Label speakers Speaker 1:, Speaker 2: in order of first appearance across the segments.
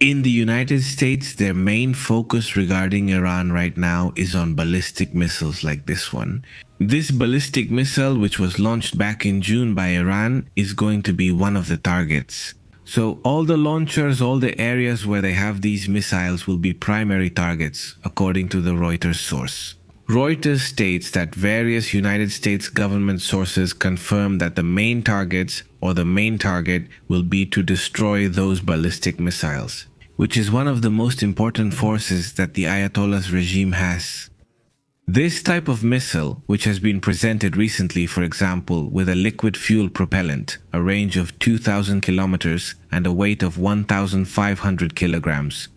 Speaker 1: In the United States, their main focus regarding Iran right now is on ballistic missiles like this one. This ballistic missile, which was launched back in June by Iran, is going to be one of the targets. So all the launchers, all the areas where they have these missiles will be primary targets, according to the Reuters source. Reuters states that various United States government sources confirm that the main targets or the main target will be to destroy those ballistic missiles, which is one of the most important forces that the Ayatollah's regime has. This type of missile, which has been presented recently, for example, with a liquid fuel propellant, a range of 2,000 kilometers and a weight of 1,500 kilograms.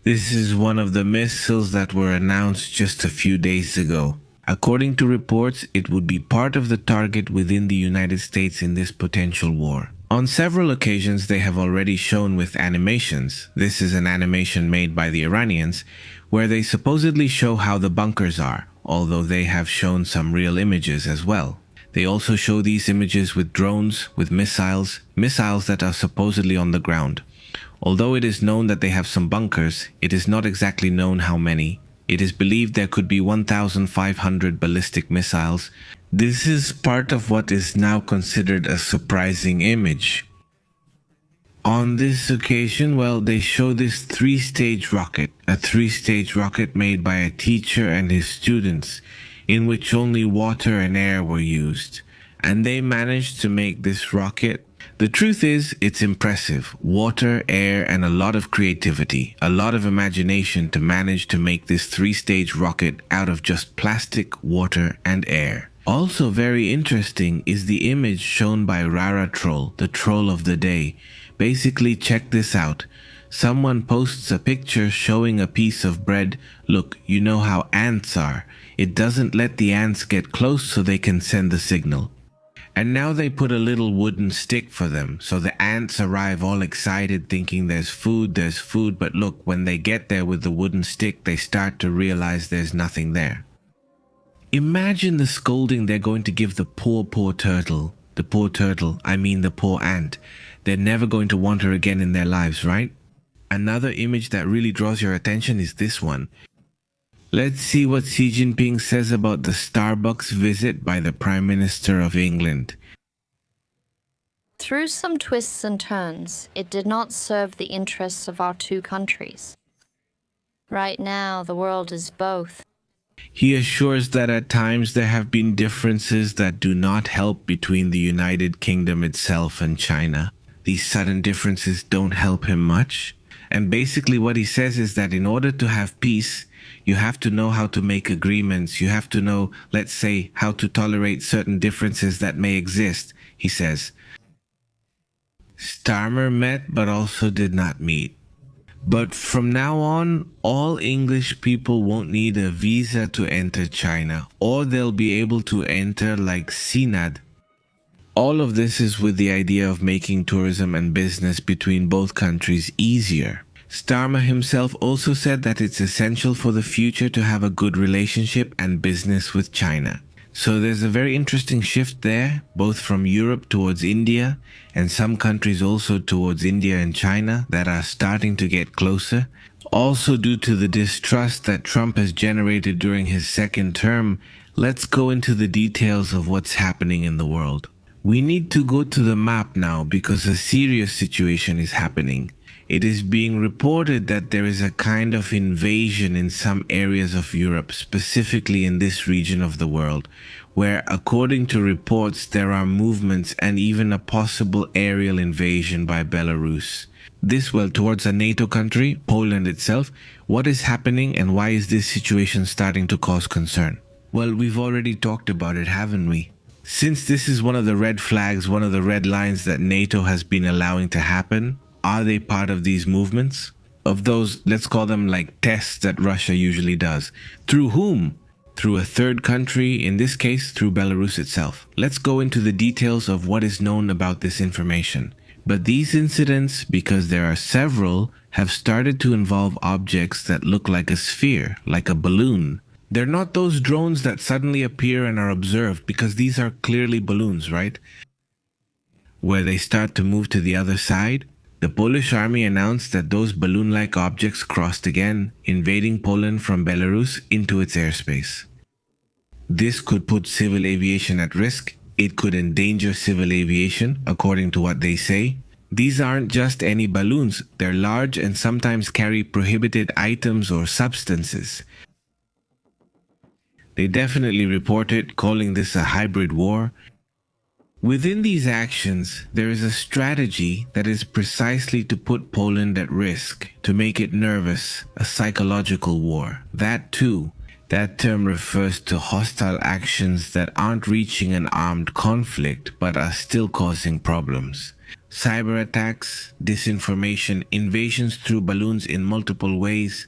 Speaker 1: This is one of the missiles that were announced just a few days ago. According to reports, it would be part of the target within the United States in this potential war. On several occasions, they have already shown with animations. This is an animation made by the Iranians, where they supposedly show how the bunkers are, although they have shown some real images as well. They also show these images with drones, with missiles that are supposedly on the ground. Although it is known that they have some bunkers, it is not exactly known how many. It is believed there could be 1,500 ballistic missiles. This is part of what is now considered a surprising image. On this occasion, well, they show this three-stage rocket, a three-stage rocket made by a teacher and his students, in which only water and air were used. And they managed to make this rocket. The truth is, it's impressive. Water, air, and a lot of creativity, a lot of imagination to manage to make this three-stage rocket out of just plastic, water, and air. Also very interesting is the image shown by Rara Troll, the troll of the day. Basically, check this out. Someone posts a picture showing a piece of bread. Look, you know how ants are. It doesn't let the ants get close so they can send the signal. And now they put a little wooden stick for them, so the ants arrive all excited thinking there's food, but look, when they get there with the wooden stick, they start to realize there's nothing there. Imagine the scolding they're going to give the poor turtle. The poor turtle, I mean the poor ant. They're never going to want her again in their lives, right? Another image that really draws your attention is this one. Let's see what Xi Jinping says about the Starbucks visit by the Prime Minister of England.
Speaker 2: Through some twists and turns, it did not serve the interests of our two countries. Right now, the world is both.
Speaker 1: He assures that at times there have been differences that do not help between the United Kingdom itself and China. These sudden differences don't help him much. And basically what he says is that in order to have peace, you have to know how to make agreements. You have to know, let's say, how to tolerate certain differences that may exist, he says. Starmer met but also did not meet. But from now on, all English people won't need a visa to enter China, or they'll be able to enter like CNAD. All of this is with the idea of making tourism and business between both countries easier. Starmer himself also said that it's essential for the future to have a good relationship and business with China. So there's a very interesting shift there, both from Europe towards India and some countries also towards India and China that are starting to get closer. Also due to the distrust that Trump has generated during his second term, let's go into the details of what's happening in the world. We need to go to the map now because a serious situation is happening. It is being reported that there is a kind of invasion in some areas of Europe, specifically in this region of the world, where, according to reports, there are movements and even a possible aerial invasion by Belarus. This, well, towards a NATO country, Poland itself. What is happening and why is this situation starting to cause concern? Well, we've already talked about it, haven't we? Since this is one of the red flags, one of the red lines that NATO has been allowing to happen, are they part of these movements? Of those, let's call them like tests that Russia usually does. Through whom? Through a third country, in this case, through Belarus itself. Let's go into the details of what is known about this information. But these incidents, because there are several, have started to involve objects that look like a sphere, like a balloon. They're not those drones that suddenly appear and are observed, because these are clearly balloons, right? Where they start to move to the other side. The Polish army announced that those balloon-like objects crossed again, invading Poland from Belarus into its airspace. This could put civil aviation at risk. It could endanger civil aviation, according to what they say. These aren't just any balloons. They're large and sometimes carry prohibited items or substances. They definitely report it, calling this a hybrid war. Within these actions, there is a strategy that is precisely to put Poland at risk, to make it nervous, a psychological war. That too. That term refers to hostile actions that aren't reaching an armed conflict but are still causing problems. Cyber attacks, disinformation, invasions through balloons in multiple ways.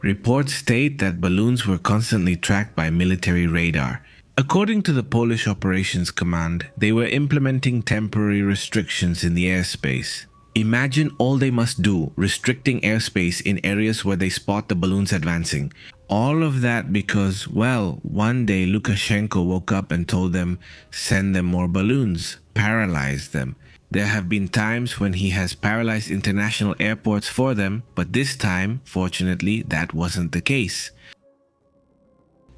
Speaker 1: Reports state that balloons were constantly tracked by military radar. According to the Polish Operations Command, they were implementing temporary restrictions in the airspace. Imagine all they must do, restricting airspace in areas where they spot the balloons advancing. All of that because, well, one day Lukashenko woke up and told them, send them more balloons, paralyze them. There have been times when he has paralyzed international airports for them, but this time, fortunately, that wasn't the case.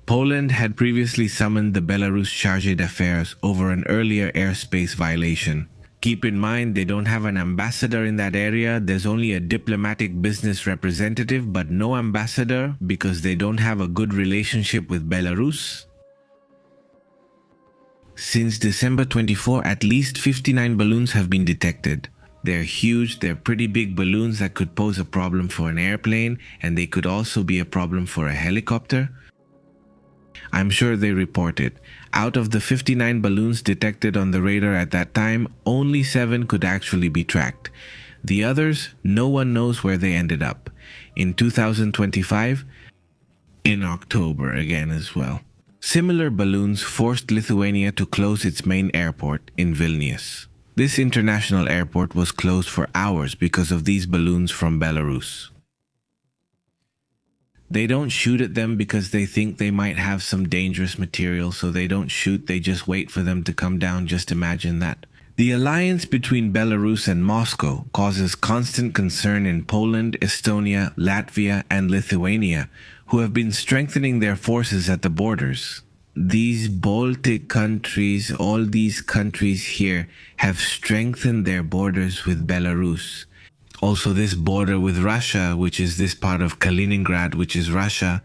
Speaker 1: Poland had previously summoned the Belarus charge d'affaires over an earlier airspace violation. Keep in mind, they don't have an ambassador in that area. There's only a diplomatic business representative, but no ambassador because they don't have a good relationship with Belarus. Since December 24, at least 59 balloons have been detected. They're huge, they're pretty big balloons that could pose a problem for an airplane, and they could also be a problem for a helicopter. I'm sure they report it. Out of the 59 balloons detected on the radar at that time, only 7 could actually be tracked. The others, no one knows where they ended up. In 2025, in October again as well. Similar balloons forced Lithuania to close its main airport in Vilnius. This international airport was closed for hours because of these balloons from Belarus. They don't shoot at them because they think they might have some dangerous material, so they don't shoot, they just wait for them to come down. Just imagine that. The alliance between Belarus and Moscow causes constant concern in Poland, Estonia, Latvia, and Lithuania, who have been strengthening their forces at the borders. These Baltic countries, all these countries here, have strengthened their borders with Belarus. Also this border with Russia, which is this part of Kaliningrad, which is Russia.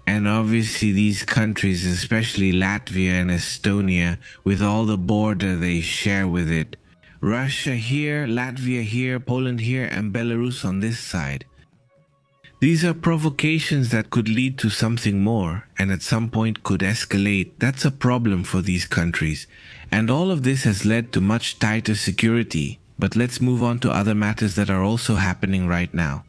Speaker 1: And obviously these countries, especially Latvia and Estonia, with all the border they share with it. Russia here, Latvia here, Poland here, and Belarus on this side. These are provocations that could lead to something more, and at some point could escalate. That's a problem for these countries. And all of this has led to much tighter security. But let's move on to other matters that are also happening right now.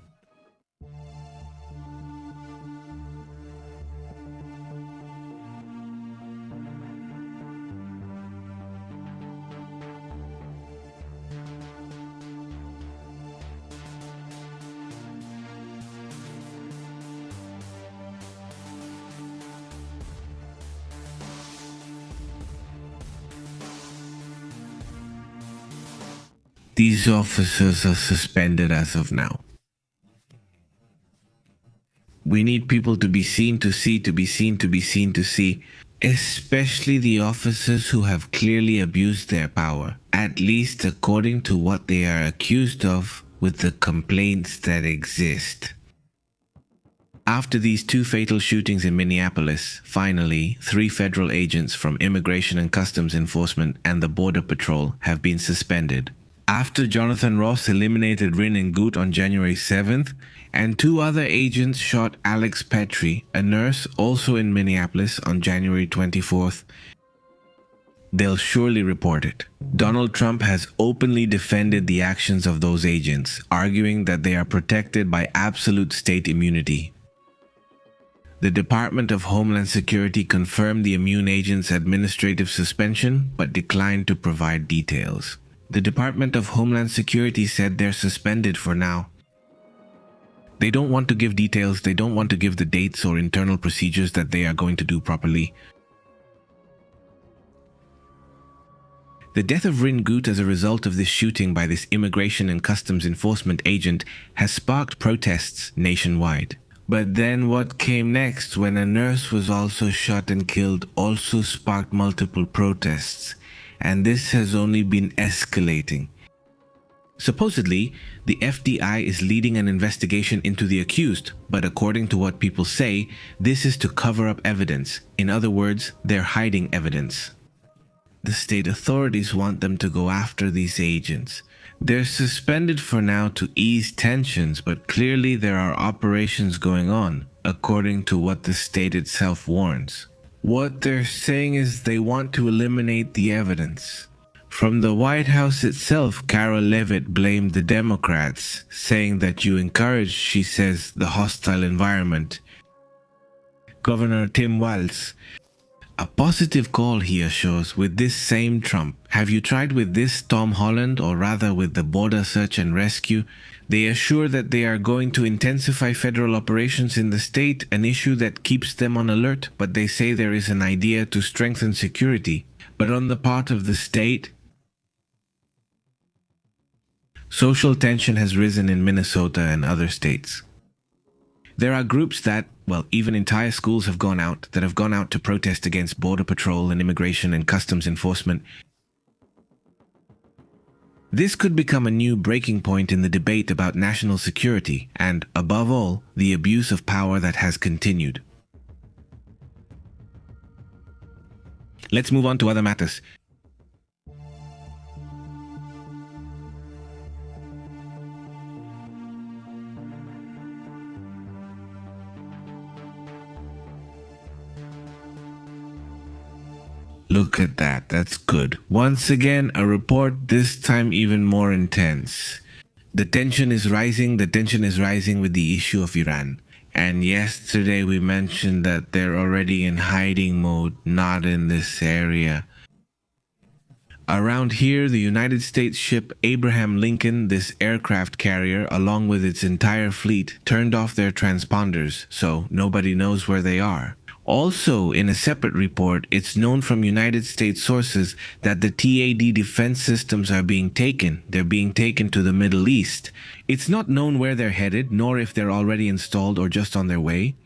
Speaker 1: These officers are suspended as of now. We need people to be seen to see, to be seen to be seen to see, especially the officers who have clearly abused their power, at least according to what they are accused of with the complaints that exist. After these 2 fatal shootings in Minneapolis, finally, 3 federal agents from Immigration and Customs Enforcement and the Border Patrol have been suspended. After Jonathan Ross eliminated Rin and Goot on January 7th, and 2 other agents shot Alex Petrie, a nurse also in Minneapolis, on January 24th, they'll surely report it. Donald Trump has openly defended the actions of those agents, arguing that they are protected by absolute state immunity. The Department of Homeland Security confirmed the immune agents' administrative suspension, but declined to provide details. The Department of Homeland Security said they're suspended for now. They don't want to give details, they don't want to give the dates or internal procedures that they are going to do properly. The death of Ringut as a result of this shooting by this immigration and customs enforcement agent has sparked protests nationwide. But then what came next, when a nurse was also shot and killed, also sparked multiple protests, and this has only been escalating. Supposedly, the FDI is leading an investigation into the accused, but according to what people say, this is to cover up evidence. In other words, they're hiding evidence. The state authorities want them to go after these agents. They're suspended for now to ease tensions, but clearly there are operations going on, according to what the state itself warns. What they're saying is they want to eliminate the evidence. From the White House itself, Carol Levitt blamed the Democrats, saying that you encouraged, she says, the hostile environment. Governor Tim Walz, a positive call, he assures, with this same Trump. Have you tried with this Tom Holland, or rather with the border search and rescue? They assure that they are going to intensify federal operations in the state, an issue that keeps them on alert, but they say there is an idea to strengthen security. But on the part of the state, social tension has risen in Minnesota and other states. There are groups that, well, even entire schools have gone out to protest against border patrol and immigration and customs enforcement. This could become a new breaking point in the debate about national security and, above all, the abuse of power that has continued. Let's move on to other matters. Look at that, that's good. Once again, a report, this time even more intense. The tension is rising with the issue of Iran. And yesterday we mentioned that they're already in hiding mode, not in this area. Around here, the United States ship Abraham Lincoln, this aircraft carrier, along with its entire fleet, turned off their transponders, so nobody knows where they are. Also, in a separate report, it's known from United States sources that the TAD defense systems are being taken. They're being taken to the Middle East. It's not known where they're headed, nor if they're already installed or just on their way.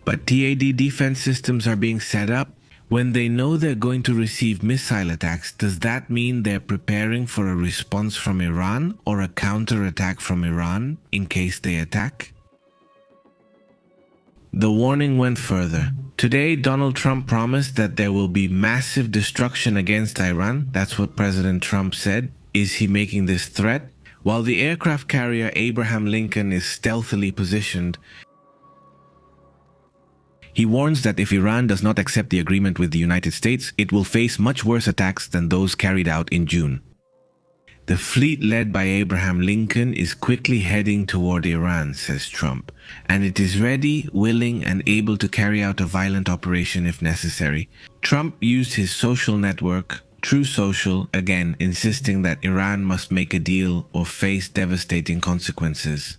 Speaker 1: But TAD defense systems are being set up. When they know they're going to receive missile attacks, does that mean they're preparing for a response from Iran or a counterattack from Iran in case they attack? The warning went further. Today, Donald Trump promised that there will be massive destruction against Iran. That's what President Trump said. Is he making this threat? While the aircraft carrier Abraham Lincoln is stealthily positioned, he warns that if Iran does not accept the agreement with the United States, it will face much worse attacks than those carried out in June. The fleet led by Abraham Lincoln is quickly heading toward Iran, says Trump, and it is ready, willing, and able to carry out a violent operation if necessary. Trump used his social network, True Social, again insisting that Iran must make a deal or face devastating consequences.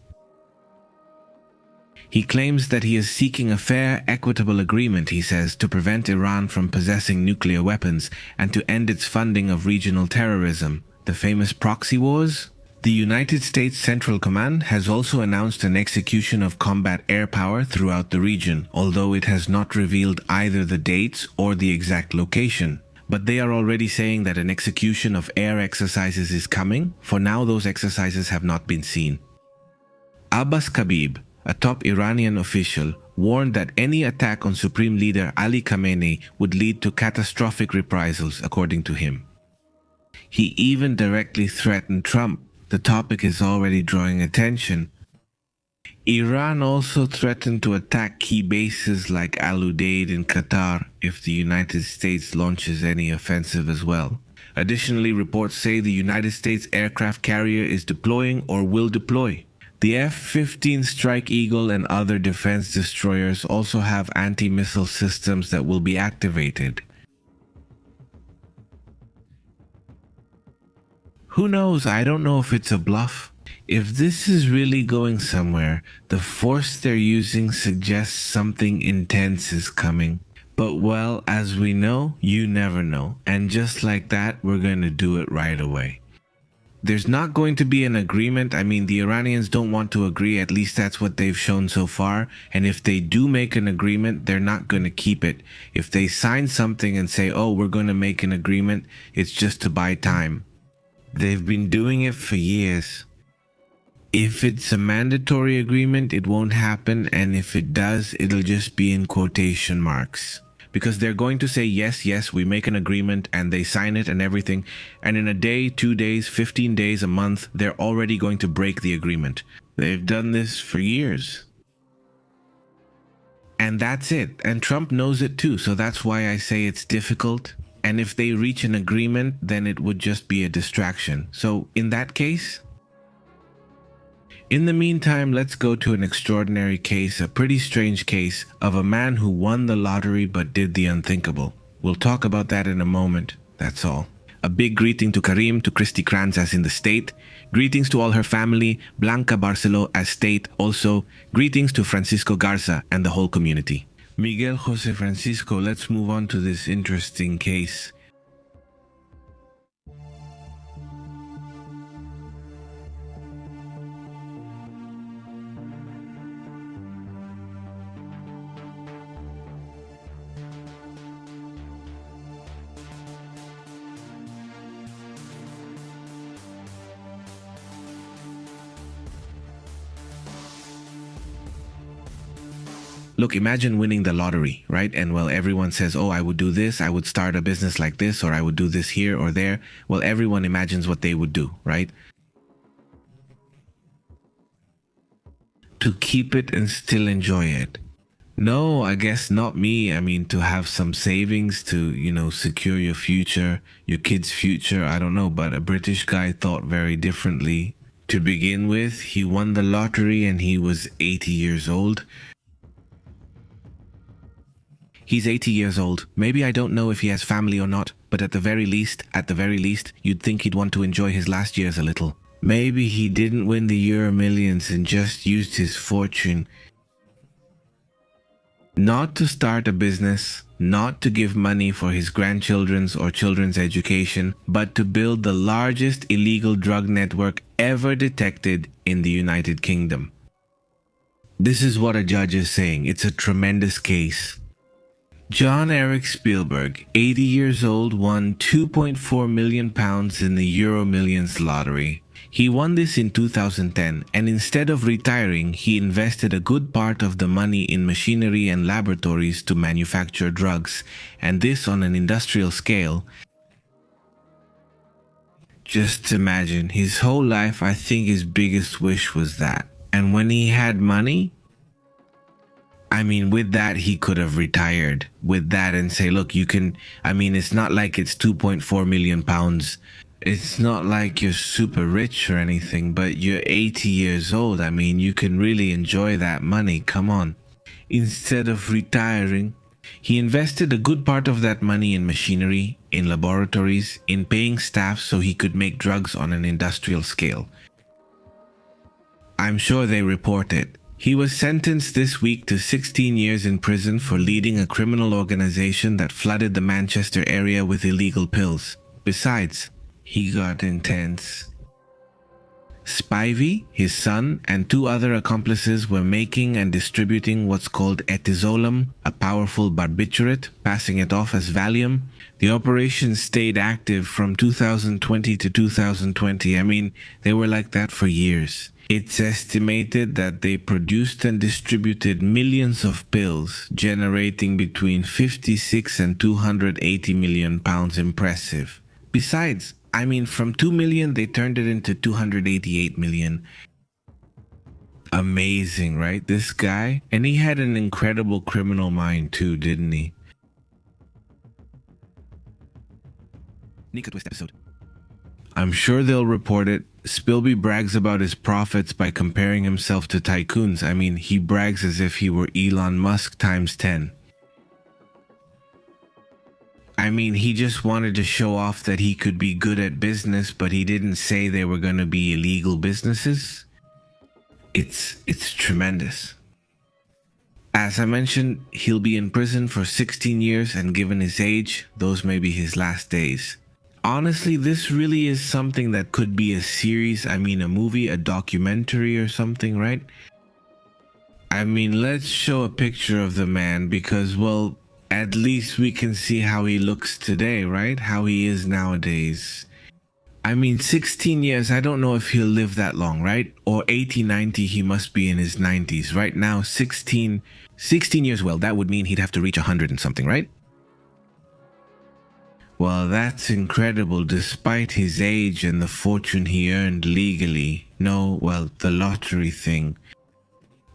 Speaker 1: He claims that he is seeking a fair, equitable agreement, he says, to prevent Iran from possessing nuclear weapons and to end its funding of regional terrorism. The famous proxy wars? The United States Central Command has also announced an execution of combat air power throughout the region, although it has not revealed either the dates or the exact location. But they are already saying that an execution of air exercises is coming. For now, those exercises have not been seen. Abbas Khabib, a top Iranian official, warned that any attack on Supreme Leader Ali Khamenei would lead to catastrophic reprisals, according to him. He even directly threatened Trump. The topic is already drawing attention. Iran also threatened to attack key bases like Al Udeid in Qatar if the United States launches any offensive as well. Additionally, reports say the United States aircraft carrier is deploying or will deploy. The F-15 Strike Eagle and other defense destroyers also have anti-missile systems that will be activated. Who knows? I don't know if it's a bluff. If this is really going somewhere, the force they're using suggests something intense is coming. But well, as we know, you never know. And just like that, we're going to do it right away. There's not going to be an agreement. I mean, the Iranians don't want to agree. At least that's what they've shown so far. And if they do make an agreement, they're not going to keep it. If they sign something and say, oh, we're going to make an agreement, it's just to buy time. They've been doing it for years. If it's a mandatory agreement, it won't happen. And if it does, it'll just be in quotation marks. Because they're going to say, yes, yes, we make an agreement, and they sign it and everything. And in a day, 2 days, 15 days, a month, they're already going to break the agreement. They've done this for years. And that's it. And Trump knows it too. So that's why I say it's difficult. And if they reach an agreement, then it would just be a distraction. So in that case, in the meantime, let's go to an extraordinary case, a pretty strange case of a man who won the lottery but did the unthinkable. We'll talk about that in a moment, that's all. A big greeting to Karim, to Christy Kranz as in the state. Greetings to all her family, Blanca Barcelo as state. Also, greetings to Francisco Garza and the whole community. Miguel Jose Francisco, let's move on to this interesting case. Look, imagine winning the lottery, right? And well, everyone says, oh, I would do this, I would start a business like this, or I would do this here or there. Well, everyone imagines what they would do, right? To keep it and still enjoy it. No, I guess not me. I mean, to have some savings to, secure your future, your kid's future, I don't know. But a British guy thought very differently. To begin with, he won the lottery and he was 80 years old. He's 80 years old. Maybe I don't know if he has family or not, but at the very least, you'd think he'd want to enjoy his last years a little. Maybe he didn't win the Euro Millions and just used his fortune not to start a business, not to give money for his grandchildren's or children's education, but to build the largest illegal drug network ever detected in the United Kingdom. This is what a judge is saying. It's a tremendous case. John Eric Spielberg, 80 years old, won £2.4 million in the Euro Millions lottery. He won this in 2010, and instead of retiring, he invested a good part of the money in machinery and laboratories to manufacture drugs, and this on an industrial scale. Just imagine, his whole life, I think his biggest wish was that. And when he had money, I mean, with that, he could have retired with that and say, look, you can, I mean, it's not like it's £2.4 million. It's not like you're super rich or anything, but you're 80 years old. I mean, you can really enjoy that money. Come on. Instead of retiring, he invested a good part of that money in machinery, in laboratories, in paying staff so he could make drugs on an industrial scale. I'm sure they report it. He was sentenced this week to 16 years in prison for leading a criminal organization that flooded the Manchester area with illegal pills. Besides, he got intense. Spivey, his son, and 2 other accomplices were making and distributing what's called etizolum, a powerful barbiturate, passing it off as Valium. The operation stayed active from 2020 to 2020. I mean, they were like that for years. It's estimated that they produced and distributed millions of pills, generating between 56 and 280 million pounds. Impressive. Besides, I mean, from 2 million, they turned it into 288 million. Amazing, right? This guy. And he had an incredible criminal mind too, didn't he? Nika Twist episode. I'm sure they'll report it. Spilby brags about his profits by comparing himself to tycoons. I mean, he brags as if he were Elon Musk times 10. I mean, he just wanted to show off that he could be good at business, but he didn't say they were going to be illegal businesses. It's tremendous. As I mentioned, he'll be in prison for 16 years, and given his age, those may be his last days. Honestly, this really is something that could be a series, a movie, a documentary or something, right? Let's show a picture of the man because, well, at least we can see how he looks today, right? How he is nowadays. 16 years, I don't know if he'll live that long, right? Or 80, 90, he must be in his 90s. Right now, 16 years, well, that would mean he'd have to reach 100 and something, right? Well, that's incredible, despite his age and the fortune he earned legally. No, well, the lottery thing.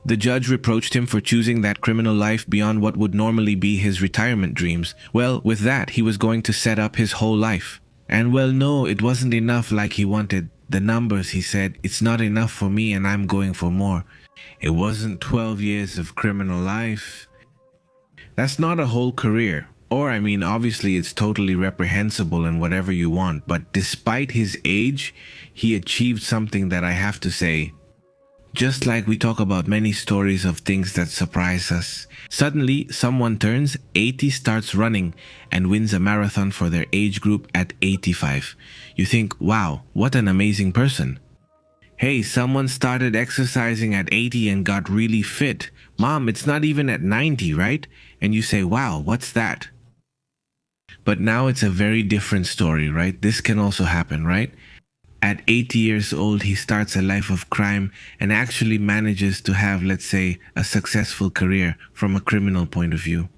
Speaker 1: The judge reproached him for choosing that criminal life beyond what would normally be his retirement dreams. Well, with that, he was going to set up his whole life. And well, no, it wasn't enough like he wanted. The numbers, he said, it's not enough for me and I'm going for more. It wasn't 12 years of criminal life. That's not a whole career. Or, obviously it's totally reprehensible and whatever you want, but despite his age, he achieved something that I have to say. Just like we talk about many stories of things that surprise us. Suddenly, someone turns 80, starts running, and wins a marathon for their age group at 85. You think, wow, what an amazing person. Hey, someone started exercising at 80 and got really fit. Mom, it's not even at 90, right? And you say, wow, what's that? But now it's a very different story, right? This can also happen, right? At 80 years old, he starts a life of crime and actually manages to have, let's say, a successful career from a criminal point of view.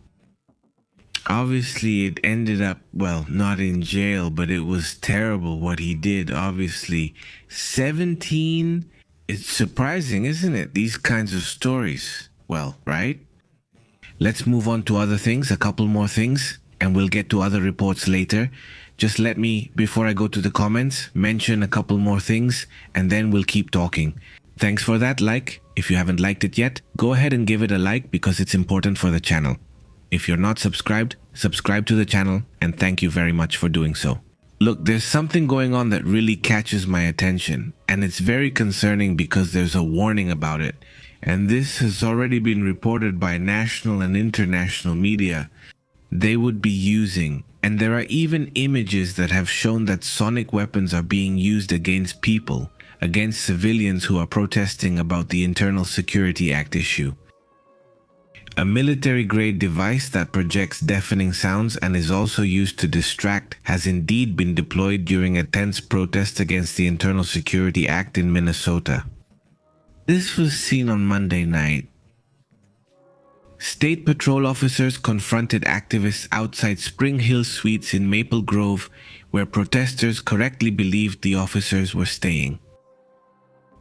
Speaker 1: Obviously, it ended up, well, not in jail, but it was terrible what he did, obviously. 17, it's surprising, isn't it? These kinds of stories. Well, right? Let's move on to other things, a couple more things, and we'll get to other reports later. Just let me, before I go to the comments, mention a couple more things, and then we'll keep talking. Thanks for that like. If you haven't liked it yet, go ahead and give it a like because it's important for the channel. If you're not subscribed, subscribe to the channel, and thank you very much for doing so. Look, there's something going on that really catches my attention, and it's very concerning because there's a warning about it. And this has already been reported by national and international media. They would be using, and there are even images that have shown that sonic weapons are being used against people, against civilians who are protesting about the Internal Security Act issue. A military-grade device that projects deafening sounds and is also used to distract has indeed been deployed during a tense protest against the Internal Security Act in Minnesota. This was seen on Monday night. State patrol officers confronted activists outside Spring Hill Suites in Maple Grove, where protesters correctly believed the officers were staying.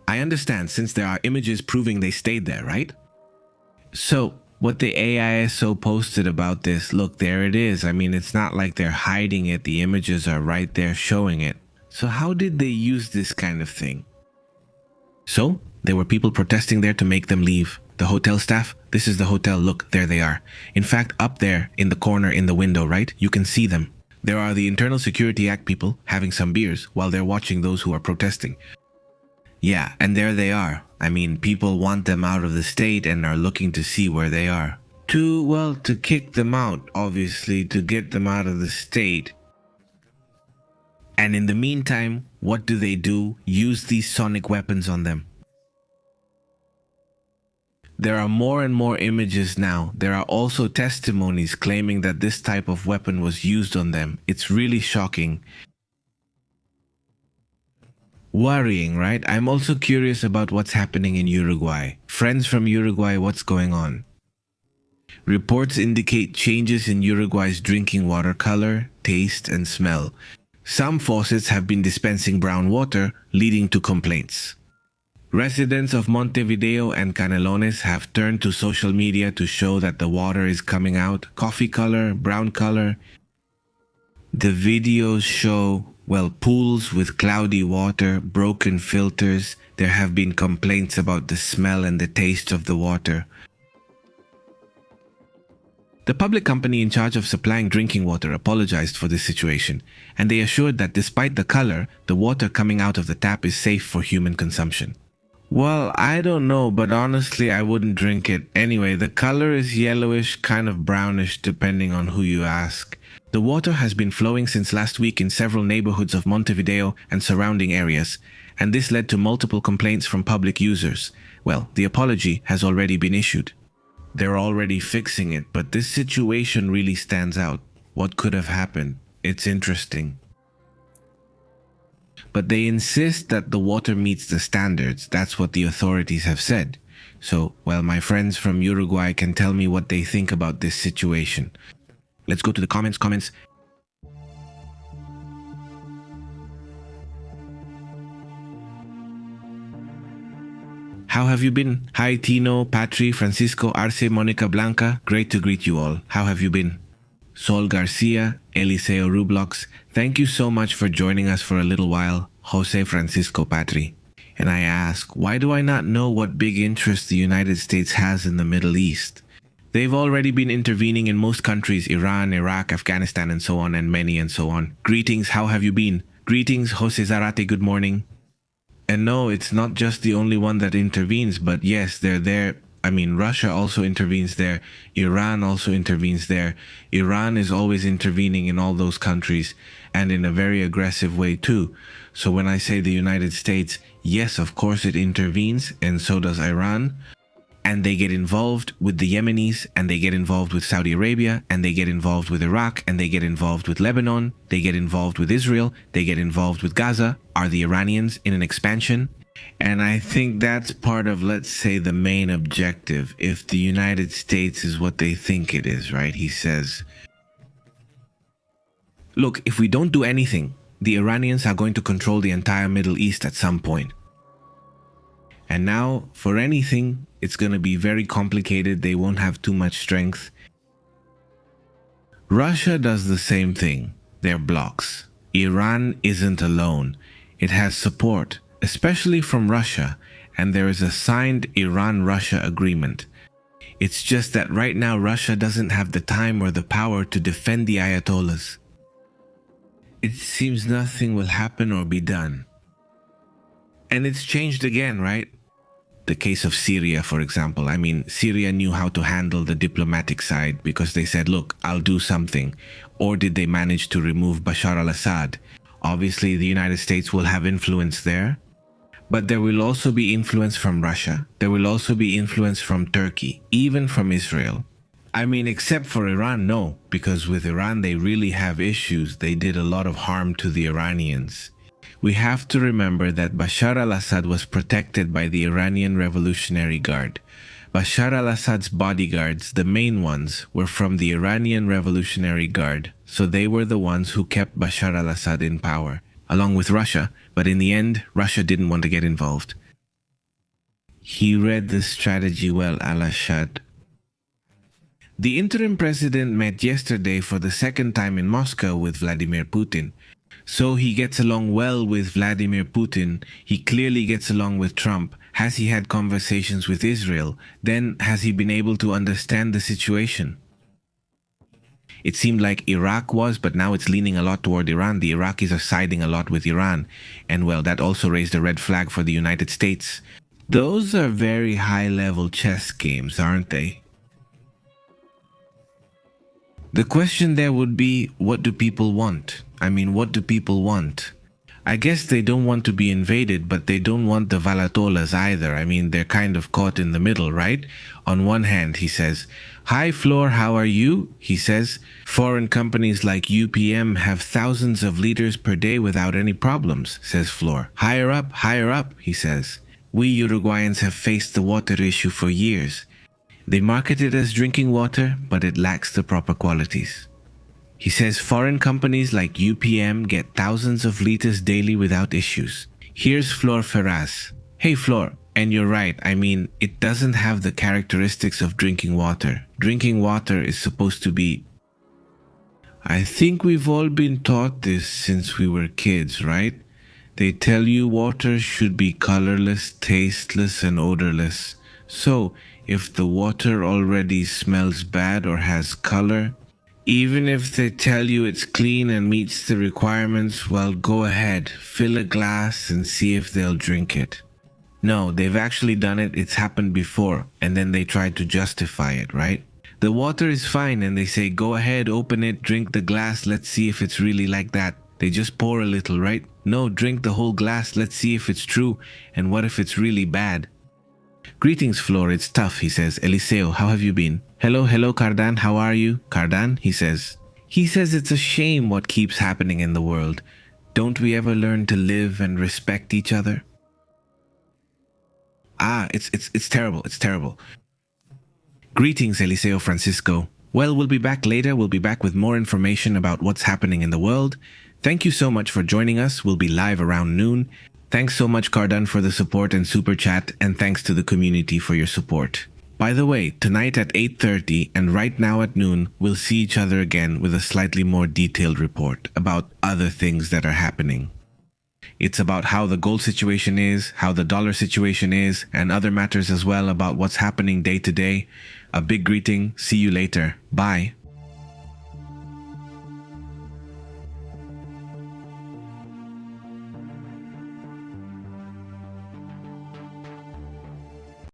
Speaker 1: I understand, since there are images proving they stayed there, right? So, what the AISO posted about this, look, there it is. It's not like they're hiding it. The images are right there showing it. So how did they use this kind of thing? So, there were people protesting there to make them leave. The hotel staff, this is the hotel, look, there they are. In fact, up there in the corner in the window, right, you can see them. There are the Internal Security Act people having some beers while they're watching those who are protesting. Yeah, and there they are. People want them out of the state and are looking to see where they are. To kick them out, obviously, to get them out of the state. And in the meantime, what do? Use these sonic weapons on them. There are more and more images now. There are also testimonies claiming that this type of weapon was used on them. It's really shocking. Worrying, right? I'm also curious about what's happening in Uruguay. Friends from Uruguay, what's going on? Reports indicate changes in Uruguay's drinking water color, taste, and smell. Some faucets have been dispensing brown water, leading to complaints. Residents of Montevideo and Canelones have turned to social media to show that the water is coming out coffee color, brown color. The videos show, pools with cloudy water, broken filters. There have been complaints about the smell and the taste of the water. The public company in charge of supplying drinking water apologized for this situation, and they assured that despite the color, the water coming out of the tap is safe for human consumption. Well, I don't know, but honestly, I wouldn't drink it. Anyway, the color is yellowish, kind of brownish, depending on who you ask. The water has been flowing since last week in several neighborhoods of Montevideo and surrounding areas, and this led to multiple complaints from public users. Well, the apology has already been issued. They're already fixing it, but this situation really stands out. What could have happened? It's interesting. But they insist that the water meets the standards. That's what the authorities have said. So, well, my friends from Uruguay can tell me what they think about this situation. Let's go to the comments. How have you been? Hi, Tino, Patri, Francisco, Arce, Monica, Blanca. Great to greet you all. How have you been? Sol Garcia, Eliseo Rublox, thank you so much for joining us for a little while. Jose Francisco Patri. And I ask, why do I not know what big interest the United States has in the Middle East? They've already been intervening in most countries, Iran, Iraq, Afghanistan, and so on, and many and so on. Greetings, how have you been? Greetings, Jose Zarate, good morning. And no, it's not just the only one that intervenes, but yes, they're there. I mean, Russia also intervenes there. Iran also intervenes there. Iran is always intervening in all those countries and in a very aggressive way too. So when I say the United States, yes, of course it intervenes, and so does Iran. And they get involved with the Yemenis, and they get involved with Saudi Arabia, and they get involved with Iraq, and they get involved with Lebanon, they get involved with Israel, they get involved with Gaza. Are the Iranians in an expansion? And I think that's part of, let's say, the main objective. If the United States is what they think it is, right? He says, look, if we don't do anything, the Iranians are going to control the entire Middle East at some point. And now, for anything, it's going to be very complicated. They won't have too much strength. Russia does the same thing. They're blocks. Iran isn't alone. It has support, especially from Russia, and there is a signed Iran-Russia agreement. It's just that right now Russia doesn't have the time or the power to defend the Ayatollahs. It seems nothing will happen or be done. And it's changed again, right? The case of Syria, for example. I mean, Syria knew how to handle the diplomatic side because they said, look, I'll do something. Or did they manage to remove Bashar al-Assad? Obviously, the United States will have influence there. But there will also be influence from Russia. There will also be influence from Turkey, even from Israel. I mean, except for Iran, no. Because with Iran, they really have issues. They did a lot of harm to the Iranians. We have to remember that Bashar al-Assad was protected by the Iranian Revolutionary Guard. Bashar al-Assad's bodyguards, the main ones, were from the Iranian Revolutionary Guard, so they were the ones who kept Bashar al-Assad in power, along with Russia, but in the end, Russia didn't want to get involved. He read the strategy well, al-Assad. The interim president met yesterday for the second time in Moscow with Vladimir Putin. So he gets along well with Vladimir Putin. He clearly gets along with Trump. Has he had conversations with Israel? Then has he been able to understand the situation? It seemed like Iraq was, but now it's leaning a lot toward Iran. The Iraqis are siding a lot with Iran. And well, that also raised a red flag for the United States. Those are very high-level chess games, aren't they? The question there would be, what do people want? I mean, what do people want? I guess they don't want to be invaded, but they don't want the Valatolas either. I mean, they're kind of caught in the middle, right? On one hand, he says, "Hi, Floor, how are you?" He says, "Foreign companies like UPM have thousands of liters per day without any problems," says Floor. Higher up, he says. "We Uruguayans have faced the water issue for years. They market it as drinking water, but it lacks the proper qualities." He says foreign companies like UPM get thousands of liters daily without issues. Here's Flor Ferraz. "Hey Flor, and you're right, I mean, it doesn't have the characteristics of drinking water. Drinking water is supposed to be..." I think we've all been taught this since we were kids, right? They tell you water should be colorless, tasteless, and odorless. So, if the water already smells bad or has color, even if they tell you it's clean and meets the requirements, well, go ahead, fill a glass and see if they'll drink it. No, they've actually done it. It's happened before. And then they try to justify it, right? The water is fine and they say, go ahead, open it, drink the glass. Let's see if it's really like that. They just pour a little, right? No, drink the whole glass. Let's see if it's true. And what if it's really bad? Greetings, Flor. It's tough, he says. Eliseo, how have you been? Hello, Cardan. How are you? Cardan, he says. He says it's a shame what keeps happening in the world. Don't we ever learn to live and respect each other? It's terrible. It's terrible. Greetings, Eliseo Francisco. Well, we'll be back later. We'll be back with more information about what's happening in the world. Thank you so much for joining us. We'll be live around noon. Thanks so much, Cardan, for the support and super chat, and thanks to the community for your support. By the way, tonight at 8:30 and right now at noon, we'll see each other again with a slightly more detailed report about other things that are happening. It's about how the gold situation is, how the dollar situation is, and other matters as well about what's happening day to day. A big greeting. See you later. Bye.